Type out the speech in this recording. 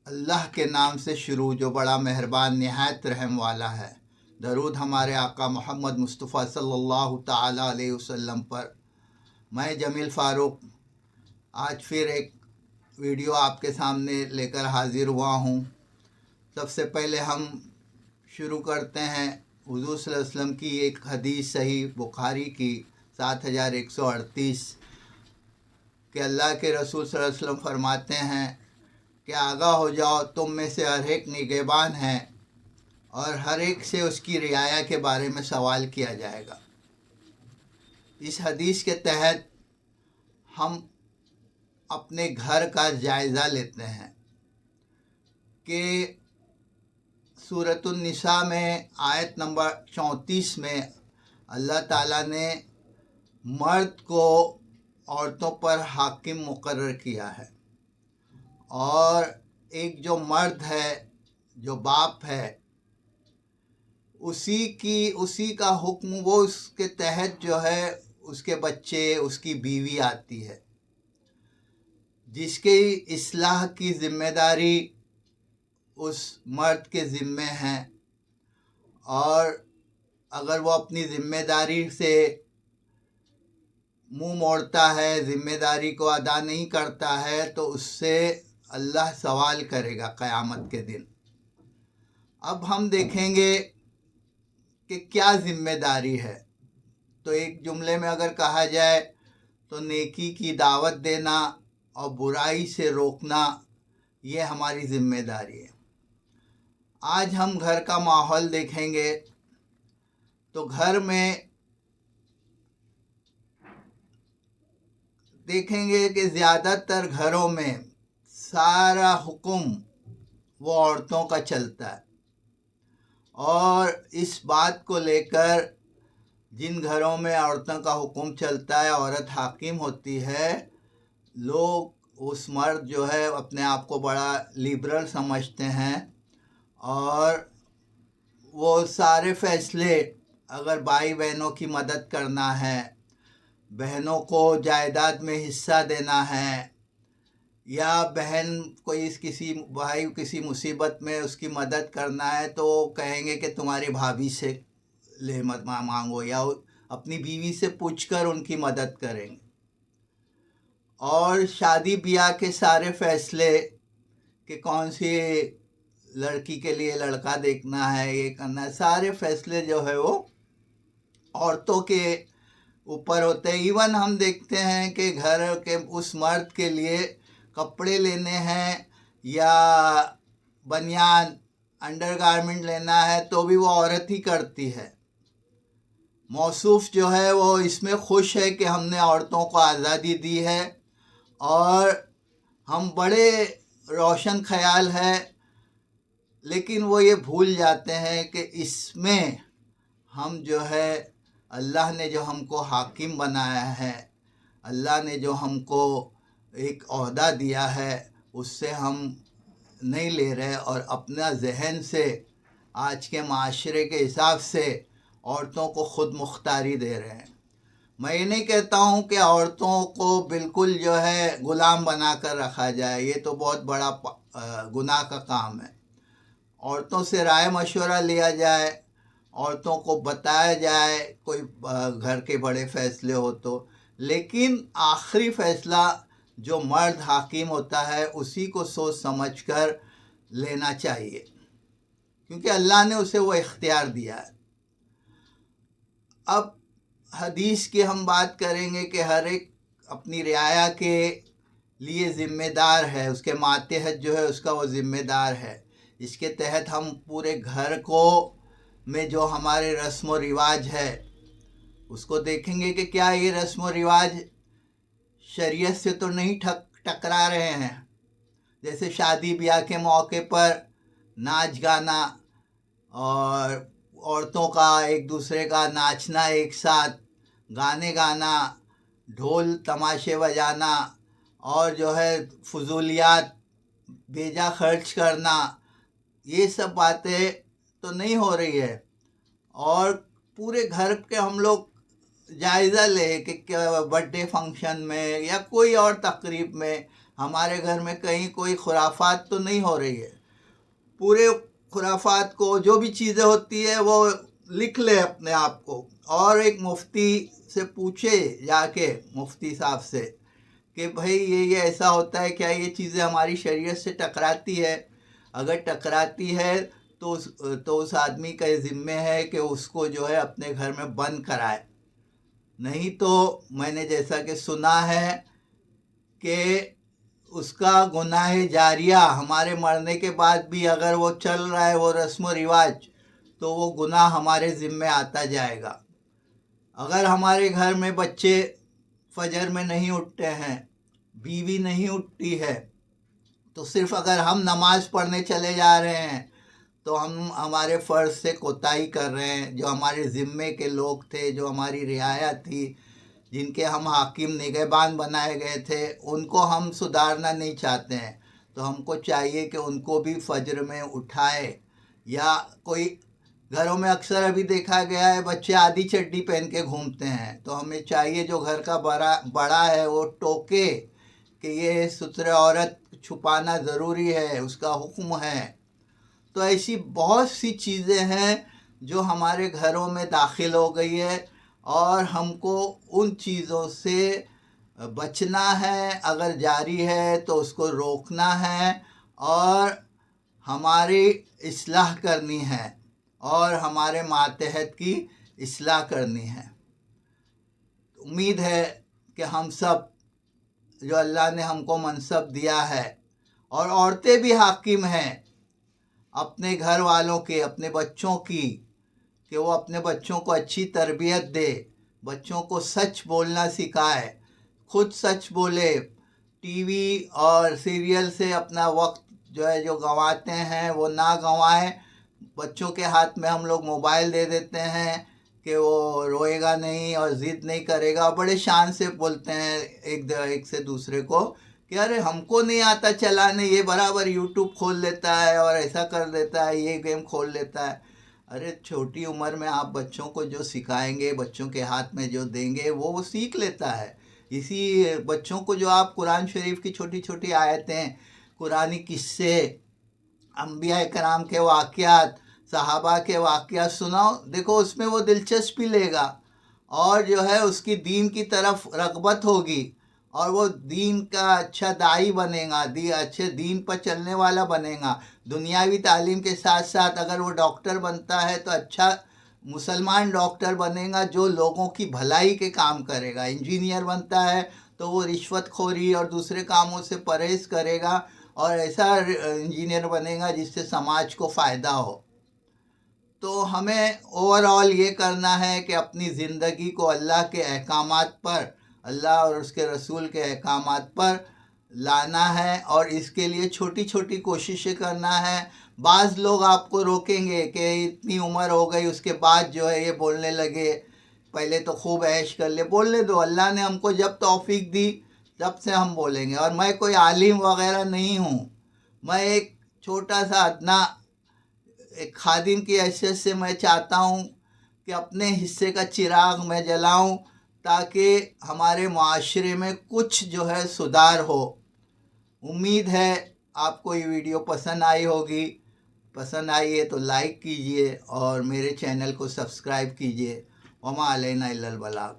اللہ کے نام سے شروع جو بڑا مہربان نہایت رحم والا ہے۔ درود ہمارے آقا محمد مصطفیٰ صلی اللہ تعالیٰ علیہ وسلم پر۔ میں جمیل فاروق آج پھر ایک ویڈیو آپ کے سامنے لے کر حاضر ہوا ہوں۔ سب سے پہلے ہم شروع کرتے ہیں حضور صلی اللہ علیہ وسلم کی ایک حدیث صحیح بخاری کی 7138 کہ اللہ کے رسول صلی اللہ علیہ وسلم فرماتے ہیں کہ آگاہ ہو جاؤ، تم میں سے ہر ایک نگہبان ہے اور ہر ایک سے اس کی رعایا کے بارے میں سوال کیا جائے گا۔ اس حدیث کے تحت ہم اپنے گھر کا جائزہ لیتے ہیں کہ سورۃ النساء میں آیت نمبر 34 میں اللہ تعالیٰ نے مرد کو عورتوں پر حاکم مقرر کیا ہے، اور ایک جو مرد ہے، جو باپ ہے، اسی کا حکم، وہ اس کے تحت جو ہے اس کے بچے، اس کی بیوی آتی ہے، جس کی اصلاح کی ذمہ داری اس مرد کے ذمے ہیں، اور اگر وہ اپنی ذمہ داری سے منہ موڑتا ہے، ذمہ داری کو ادا نہیں کرتا ہے، تو اس سے اللہ سوال کرے گا قیامت کے دن۔ اب ہم دیکھیں گے کہ کیا ذمہ داری ہے۔ تو ایک جملے میں اگر کہا جائے تو نیکی کی دعوت دینا اور برائی سے روکنا، یہ ہماری ذمہ داری ہے۔ آج ہم گھر کا ماحول دیکھیں گے تو گھر میں دیکھیں گے کہ زیادہ تر گھروں میں سارا حکم وہ عورتوں کا چلتا ہے، اور اس بات کو لے کر جن گھروں میں عورتوں کا حکم چلتا ہے، عورت حاکم ہوتی ہے، لوگ اس مرد جو ہے اپنے آپ کو بڑا لبرل سمجھتے ہیں، اور وہ سارے فیصلے، اگر بھائی بہنوں کی مدد کرنا ہے، بہنوں کو جائیداد میں حصہ دینا ہے، یا بہن کسی بھائی کسی مصیبت میں اس کی مدد کرنا ہے، تو کہیں گے کہ تمہاری بھابھی سے لے مت مانگو، یا اپنی بیوی سے پوچھ کر ان کی مدد کریں گے۔ اور شادی بیاہ کے سارے فیصلے کہ کون سی لڑکی کے لیے لڑکا دیکھنا ہے، یہ کرنا ہے، سارے فیصلے جو ہے وہ عورتوں کے اوپر ہوتے ہیں۔ ایون ہم دیکھتے ہیں کہ گھر کے اس مرد کے لیے کپڑے لینے ہیں یا بنیان انڈر گارمنٹ لینا ہے تو بھی وہ عورت ہی کرتی ہے۔ موصوف جو ہے وہ اس میں خوش ہے کہ ہم نے عورتوں کو آزادی دی ہے، اور ہم بڑے روشن خیال ہے، لیکن وہ یہ بھول جاتے ہیں کہ اس میں ہم جو ہے اللہ نے جو ہم کو حاکم بنایا ہے، اللہ نے جو ہم کو ایک عہدہ دیا ہے، اس سے ہم نہیں لے رہے، اور اپنا ذہن سے آج کے معاشرے کے حساب سے عورتوں کو خود مختاری دے رہے ہیں۔ میں یہ نہیں کہتا ہوں کہ عورتوں کو بالکل جو ہے غلام بنا کر رکھا جائے، یہ تو بہت بڑا گناہ کا کام ہے۔ عورتوں سے رائے مشورہ لیا جائے، عورتوں کو بتایا جائے کوئی گھر کے بڑے فیصلے ہو تو، لیکن آخری فیصلہ جو مرد حاکم ہوتا ہے اسی کو سوچ سمجھ کر لینا چاہیے، کیونکہ اللہ نے اسے وہ اختیار دیا ہے۔ اب حدیث کی ہم بات کریں گے کہ ہر ایک اپنی رعایا کے لیے ذمہ دار ہے، اس کے ماتحت جو ہے اس کا وہ ذمہ دار ہے۔ اس کے تحت ہم پورے گھر کو میں جو ہمارے رسم و رواج ہے اس کو دیکھیں گے کہ کیا یہ رسم و رواج شریعت سے تو نہیں ٹکرا رہے ہیں۔ جیسے شادی بیاہ کے موقع پر ناچ گانا، اور عورتوں کا ایک دوسرے کا ناچنا، ایک ساتھ گانے گانا، ڈھول تماشے بجانا، اور جو ہے فضولیات بیجا خرچ کرنا، یہ سب باتیں تو نہیں ہو رہی ہے۔ اور پورے گھر کے ہم لوگ جائزہ لیں کہ برتھ ڈے فنکشن میں یا کوئی اور تقریب میں ہمارے گھر میں کہیں کوئی خرافات تو نہیں ہو رہی ہے. پورے خرافات کو جو بھی چیزیں ہوتی ہے وہ لکھ لے اپنے آپ کو، اور ایک مفتی سے پوچھے جا کے، مفتی صاحب سے، کہ بھائی یہ ایسا ہوتا ہے، کیا یہ چیزیں ہماری شریعت سے ٹکراتی ہے؟ اگر ٹکراتی ہے تو اس آدمی کا یہ ذمہ ہے کہ اس کو جو ہے اپنے گھر میں بند کرائے. نہیں تو میں نے جیسا کہ سنا ہے کہ اس کا گناہ جاریہ ہمارے مرنے کے بعد بھی اگر وہ چل رہا ہے، وہ رسم و رواج، تو وہ گناہ ہمارے ذمے آتا جائے گا. اگر ہمارے گھر میں بچے فجر میں نہیں اٹھتے ہیں، بیوی نہیں اٹھتی ہے، تو صرف اگر ہم نماز پڑھنے چلے جا رہے ہیں تو ہم ہمارے فرض سے کوتاہی کر رہے ہیں. جو ہمارے ذمے کے لوگ تھے، جو ہماری رعایا تھی، جن کے ہم حاکم نگہبان بنائے گئے تھے، ان کو ہم سدھارنا نہیں چاہتے ہیں. تو ہم کو چاہیے کہ ان کو بھی فجر میں اٹھائے. یا کوئی گھروں میں اکثر ابھی دیکھا گیا ہے بچے آدھی چڈی پہن کے گھومتے ہیں، تو ہمیں چاہیے جو گھر کا بڑا ہے وہ ٹوکے کہ یہ ستر عورت چھپانا ضروری ہے، اس کا حکم ہے. تو ایسی بہت سی چیزیں ہیں جو ہمارے گھروں میں داخل ہو گئی ہے، اور ہم کو ان چیزوں سے بچنا ہے. اگر جاری ہے تو اس کو روکنا ہے، اور ہماری اصلاح کرنی ہے، اور ہمارے ماتحت کی اصلاح کرنی ہے. امید ہے کہ ہم سب، جو اللہ نے ہم کو منصب دیا ہے، اور عورتیں بھی حاکم ہیں اپنے گھر والوں کے، اپنے بچوں کی، کہ وہ اپنے بچوں کو اچھی تربیت دے، بچوں کو سچ بولنا سکھائے، خود سچ بولے. ٹی وی اور سیریل سے اپنا وقت جو گنواتے ہیں وہ نہ گنوائیں. بچوں کے ہاتھ میں ہم لوگ موبائل دے دیتے ہیں کہ وہ روئے گا نہیں اور ضد نہیں کرے گا. بڑے شان سے بولتے ہیں ایک سے دوسرے کو کہ ارے ہم کو نہیں آتا چلانے، یہ برابر یوٹیوب کھول لیتا ہے اور ایسا کر دیتا ہے، یہ گیم کھول لیتا ہے. ارے چھوٹی عمر میں آپ بچوں کو جو سکھائیں گے، بچوں کے ہاتھ میں جو دیں گے، وہ سیکھ لیتا ہے. اسی بچوں کو جو آپ قرآن شریف کی چھوٹی چھوٹی آیتیں، قرآنی قصے، انبیاء کرام کے واقعات، صحابہ کے واقعات سناؤ، دیکھو اس میں وہ دلچسپی لے گا، اور جو ہے اس کی دین کی طرف رغبت ہوگی، اور وہ دین کا اچھا داعی بنے گا، اچھے دین پر چلنے والا بنے گا. دنیاوی تعلیم کے ساتھ ساتھ اگر وہ ڈاکٹر بنتا ہے تو اچھا مسلمان ڈاکٹر بنے گا جو لوگوں کی بھلائی کے کام کرے گا. انجینئر بنتا ہے تو وہ رشوت خوری اور دوسرے کاموں سے پرہیز کرے گا، اور ایسا انجینئر بنے گا جس سے سماج کو فائدہ ہو. تو ہمیں اوور آل یہ کرنا ہے کہ اپنی زندگی کو اللہ کے احکامات پر، اللہ اور اس کے رسول کے احکامات پر لانا ہے، اور اس کے لیے چھوٹی چھوٹی کوششیں کرنا ہے. بعض لوگ آپ کو روکیں گے کہ اتنی عمر ہو گئی اس کے بعد جو ہے یہ بولنے لگے، پہلے تو خوب عیش کر لے. بولنے دو، اللہ نے ہم کو جب توفیق دی تب سے ہم بولیں گے. اور میں کوئی عالم وغیرہ نہیں ہوں، میں ایک چھوٹا سا ادنا ایک خادم کی حیثیت سے میں چاہتا ہوں کہ اپنے حصے کا چراغ میں جلاؤں، تاکہ ہمارے معاشرے میں کچھ جو ہے سدھار ہو. امید ہے آپ کو یہ ویڈیو پسند آئی ہوگی. پسند آئی ہے تو لائک کیجئے اور میرے چینل کو سبسکرائب کیجئے. وما علینا الا البلاغ.